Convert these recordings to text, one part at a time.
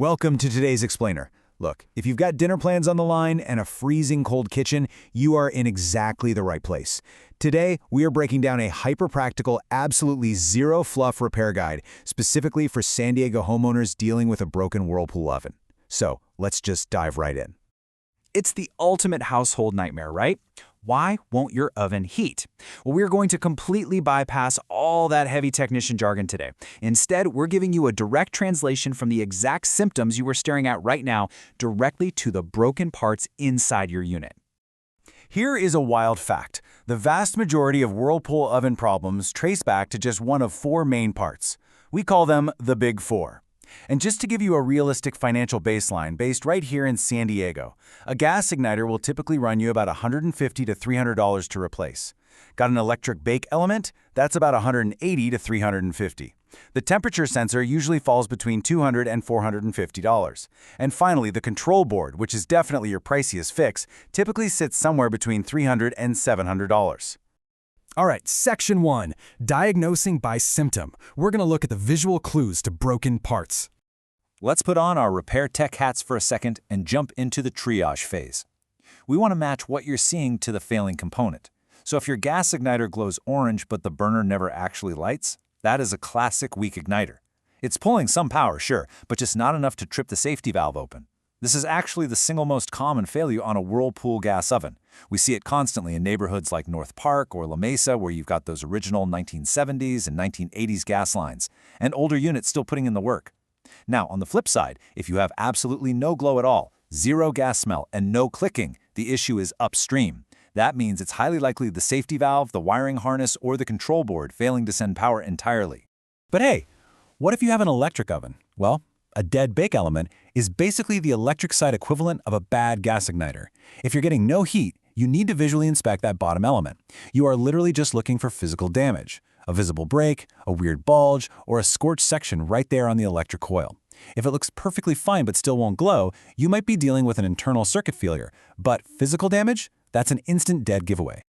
Welcome to today's explainer. Look, if you've got dinner plans on the line and a freezing cold kitchen, you are in exactly the right place. Today, we are breaking down a hyper-practical, absolutely zero-fluff repair guide, specifically for San Diego homeowners dealing with a broken Whirlpool oven. So, let's just dive right in. It's the ultimate household nightmare, right? Why won't your oven heat? Well, we're going to completely bypass all that heavy technician jargon today. Instead, we're giving you a direct translation from the exact symptoms you were staring at right now directly to the broken parts inside your unit. Here is a wild fact. The vast majority of Whirlpool oven problems trace back to just one of four main parts. We call them the Big Four. And just to give you a realistic financial baseline based right here in San Diego, a gas igniter will typically run you about $150 to $300 to replace. Got an electric bake element? That's about $180 to $350. The temperature sensor usually falls between $200 and $450. And finally, the control board, which is definitely your priciest fix, typically sits somewhere between $300 and $700. All right, Section 1, Diagnosing by Symptom. We're going to look at the visual clues to broken parts. Let's put on our repair tech hats for a second and jump into the triage phase. We want to match what you're seeing to the failing component. So if your gas igniter glows orange but the burner never actually lights, that is a classic weak igniter. It's pulling some power, sure, but just not enough to trip the safety valve open. This is actually the single most common failure on a Whirlpool gas oven. We see it constantly in neighborhoods like North Park or La Mesa, where you've got those original 1970s and 1980s gas lines, and older units still putting in the work. Now, on the flip side, if you have absolutely no glow at all, zero gas smell, and no clicking, the issue is upstream. That means it's highly likely the safety valve, the wiring harness, or the control board failing to send power entirely. But hey, what if you have an electric oven? Well, a dead bake element is basically the electric side equivalent of a bad gas igniter. If you're getting no heat, you need to visually inspect that bottom element. You are literally just looking for physical damage, a visible break, a weird bulge, or a scorched section right there on the electric coil. If it looks perfectly fine but still won't glow, you might be dealing with an internal circuit failure. But physical damage? That's an instant dead giveaway.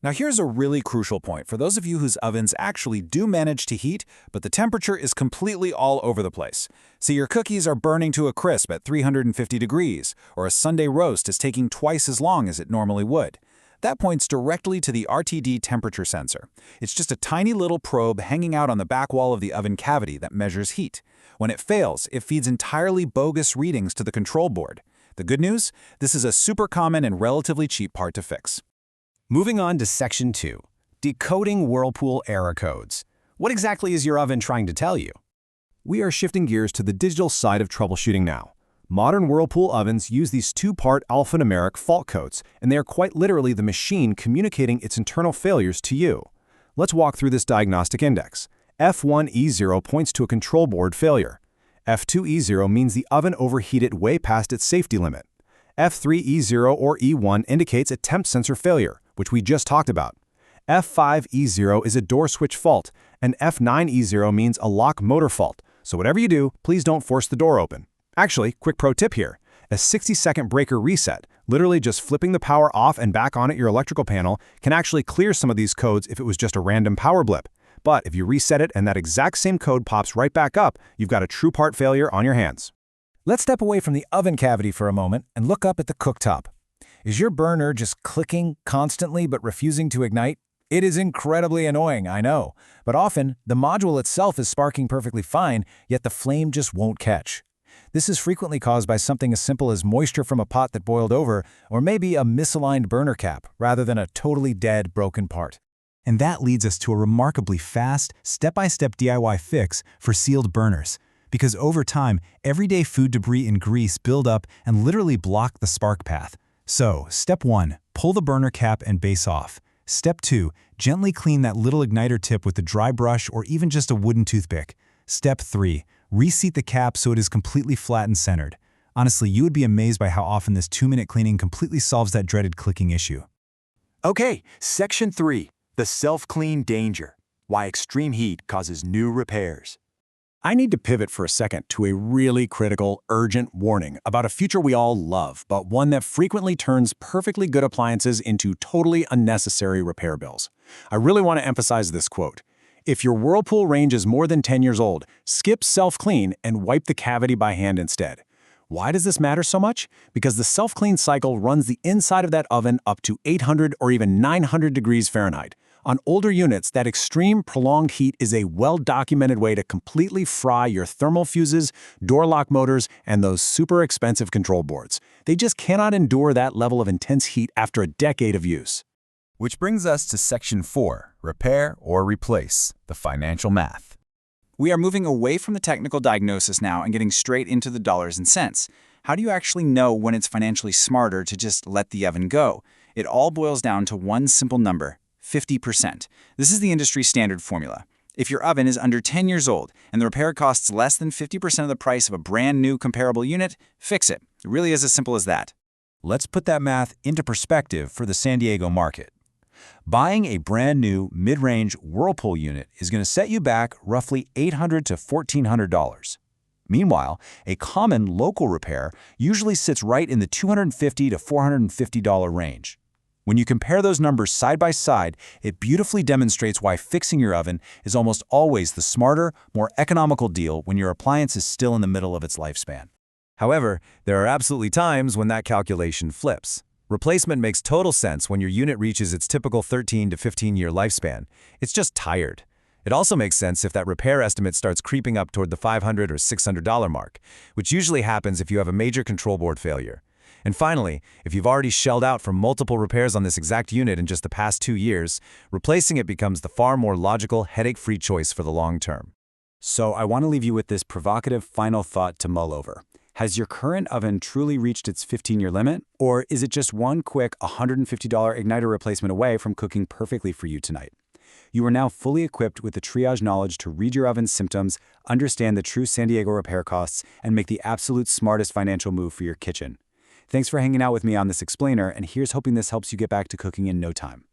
Now here's a really crucial point for those of you whose ovens actually do manage to heat, but the temperature is completely all over the place. See, your cookies are burning to a crisp at 350 degrees, or a Sunday roast is taking twice as long as it normally would. That points directly to the RTD temperature sensor. It's just a tiny little probe hanging out on the back wall of the oven cavity that measures heat. When it fails, it feeds entirely bogus readings to the control board. The good news? This is a super common and relatively cheap part to fix. Moving on to Section 2, Decoding Whirlpool Error Codes. What exactly is your oven trying to tell you? We are shifting gears to the digital side of troubleshooting now. Modern Whirlpool ovens use these two-part alphanumeric fault codes, and they are quite literally the machine communicating its internal failures to you. Let's walk through this diagnostic index. F1E0 points to a control board failure. F2E0 means the oven overheated way past its safety limit. F3E0 or E1 indicates a temp sensor failure, which we just talked about. F5E0 is a door switch fault, and F9E0 means a lock motor fault. So whatever you do, please don't force the door open. Actually, quick pro tip here. A 60-second breaker reset, literally just flipping the power off and back on at your electrical panel, can actually clear some of these codes if it was just a random power blip. But if you reset it and that exact same code pops right back up, you've got a true part failure on your hands. Let's step away from the oven cavity for a moment and look up at the cooktop. Is your burner just clicking constantly but refusing to ignite? It is incredibly annoying, I know, but often the module itself is sparking perfectly fine, yet the flame just won't catch. This is frequently caused by something as simple as moisture from a pot that boiled over, or maybe a misaligned burner cap, rather than a totally dead, broken part. And that leads us to a remarkably fast, step-by-step DIY fix for sealed burners. Because over time, everyday food debris and grease build up and literally block the spark path. So, Step 1, pull the burner cap and base off. Step 2, gently clean that little igniter tip with a dry brush or even just a wooden toothpick. Step 3, reseat the cap so it is completely flat and centered. Honestly, you would be amazed by how often this 2-minute cleaning completely solves that dreaded clicking issue. Okay, Section 3, the self-clean danger. Why extreme heat causes new repairs. I need to pivot for a second to a really critical, urgent warning about a feature we all love, but one that frequently turns perfectly good appliances into totally unnecessary repair bills. I really want to emphasize this quote. If your Whirlpool range is more than 10 years old, skip self-clean and wipe the cavity by hand instead. Why does this matter so much? Because the self-clean cycle runs the inside of that oven up to 800 or even 900 degrees Fahrenheit. On older units, that extreme prolonged heat is a well-documented way to completely fry your thermal fuses, door lock motors, and those super expensive control boards. They just cannot endure that level of intense heat after a decade of use. Which brings us to Section 4, Repair or Replace, the financial math. We are moving away from the technical diagnosis now and getting straight into the dollars and cents. How do you actually know when it's financially smarter to just let the oven go? It all boils down to one simple number: 50%. This is the industry standard formula. If your oven is under 10 years old and the repair costs less than 50% of the price of a brand new comparable unit, fix it. It really is as simple as that. Let's put that math into perspective for the San Diego market. Buying a brand new mid-range Whirlpool unit is going to set you back roughly $800 to $1,400. Meanwhile, a common local repair usually sits right in the $250 to $450 range. When you compare those numbers side by side, it beautifully demonstrates why fixing your oven is almost always the smarter, more economical deal when your appliance is still in the middle of its lifespan. However, there are absolutely times when that calculation flips. Replacement makes total sense when your unit reaches its typical 13 to 15-year lifespan. It's just tired. It also makes sense if that repair estimate starts creeping up toward the $500 or $600 mark, which usually happens if you have a major control board failure. And finally, if you've already shelled out for multiple repairs on this exact unit in just the past 2 years, replacing it becomes the far more logical, headache-free choice for the long term. So I want to leave you with this provocative final thought to mull over. Has your current oven truly reached its 15-year limit? Or is it just one quick $150 igniter replacement away from cooking perfectly for you tonight? You are now fully equipped with the triage knowledge to read your oven's symptoms, understand the true San Diego repair costs, and make the absolute smartest financial move for your kitchen. Thanks for hanging out with me on this explainer, and here's hoping this helps you get back to cooking in no time.